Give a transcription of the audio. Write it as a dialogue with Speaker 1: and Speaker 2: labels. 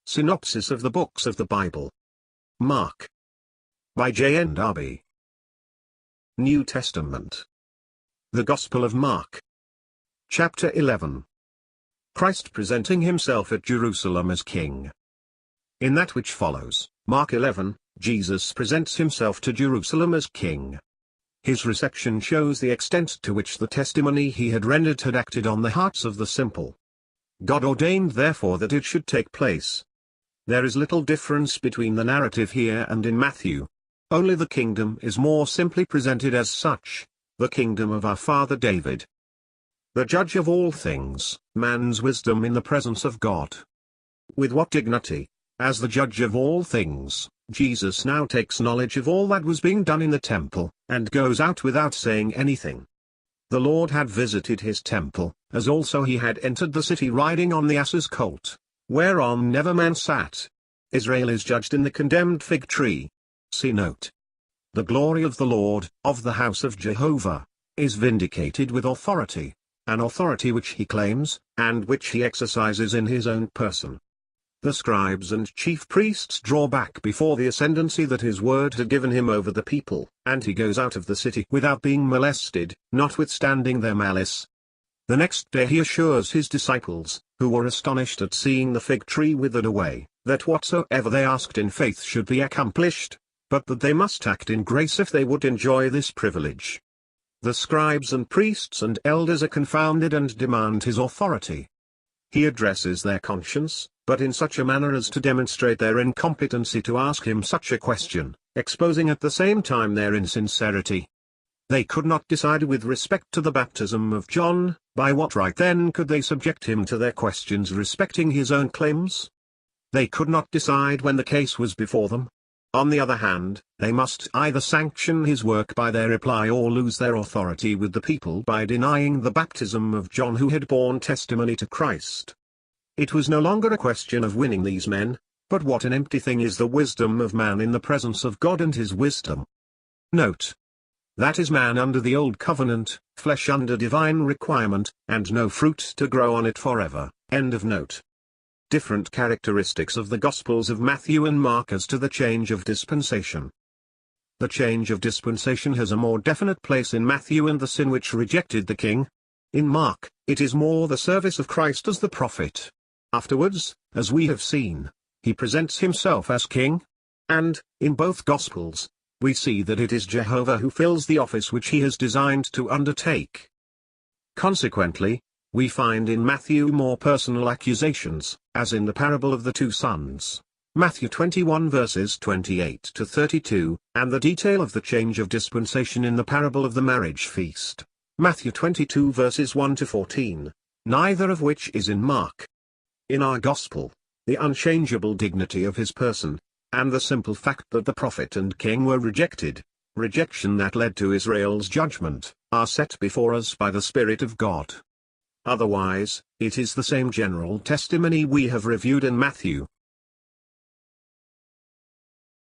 Speaker 1: Synopsis of the Books of the Bible. Mark. By JND Darby. New Testament. The Gospel of Mark. Chapter 11. Christ presenting himself at Jerusalem as King. In that which follows, Mark 11, Jesus presents himself to Jerusalem as King. His reception shows the extent to which the testimony he had rendered had acted on the hearts of the simple. God ordained therefore that it should take place. There is little difference between the narrative here and in Matthew. Only the kingdom is more simply presented as such, the kingdom of our father David. The judge of all things, man's wisdom in the presence of God. With what dignity, as the judge of all things, Jesus now takes knowledge of all that was being done in the temple, and goes out without saying anything. The Lord had visited his temple, as also he had entered the city riding on the ass's colt, whereon never man sat. Israel is judged in the condemned fig tree. See note. The glory of the Lord, of the house of Jehovah, is vindicated with authority, an authority which he claims, and which he exercises in his own person. The scribes and chief priests draw back before the ascendancy that his word had given him over the people, and he goes out of the city without being molested, notwithstanding their malice. The next day he assures his disciples, who were astonished at seeing the fig tree withered away, that whatsoever they asked in faith should be accomplished, but that they must act in grace if they would enjoy this privilege. The scribes and priests and elders are confounded and demand his authority. He addresses their conscience, but in such a manner as to demonstrate their incompetency to ask him such a question, exposing at the same time their insincerity. They could not decide with respect to the baptism of John. By what right then could they subject him to their questions respecting his own claims? They could not decide when the case was before them. On the other hand, they must either sanction his work by their reply or lose their authority with the people by denying the baptism of John who had borne testimony to Christ. It was no longer a question of winning these men, but what an empty thing is the wisdom of man in the presence of God and his wisdom. Note. That is man under the old covenant, flesh under divine requirement, and no fruit to grow on it forever. End of note. Different characteristics of the Gospels of Matthew and Mark as to the change of dispensation. The change of dispensation has a more definite place in Matthew and the sin which rejected the king. In Mark, it is more the service of Christ as the prophet. Afterwards, as we have seen, he presents himself as king. And, in both Gospels, we see that it is Jehovah who fills the office which he has designed to undertake. Consequently, we find in Matthew more personal accusations, as in the parable of the two sons, Matthew 21 verses 28 to 32, and the detail of the change of dispensation in the parable of the marriage feast, Matthew 22 verses 1 to 14, neither of which is in Mark. In our Gospel, the unchangeable dignity of his person, and the simple fact that the prophet and king were rejected, rejection that led to Israel's judgment, are set before us by the Spirit of God. Otherwise, it is the same general testimony we have reviewed in Matthew,